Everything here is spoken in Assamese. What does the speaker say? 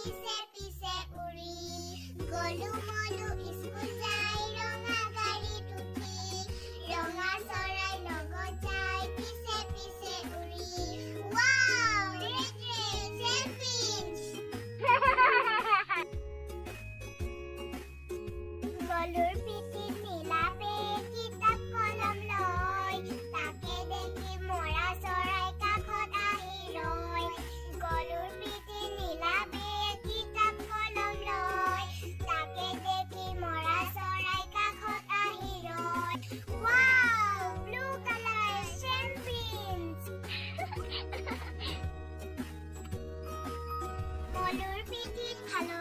পিছে পিছে উৰি গলো মলো স্কুল যাই ৰঙা গাড়ীত উঠি ৰঙা চৰাই লগত যাই পিছে পিছে উৰি ৱাও ৰেড ৰেড চেম্পিয়নছ গলুৰ পিঠিত নীলা বেগ কিতাপ কলম লৈ তাকে দেখি মৰা চৰাই কাষত আহি ৰয় গলুৰ পিঠিত নীলা বেগ কিতাপ কলম লৈ তাকে দেখি মৰা চৰাই কাষত আহি ৰয় ৱাও ব্লু কালাৰ চেম্পিয়নছ গলুৰ পিঠিত ভালো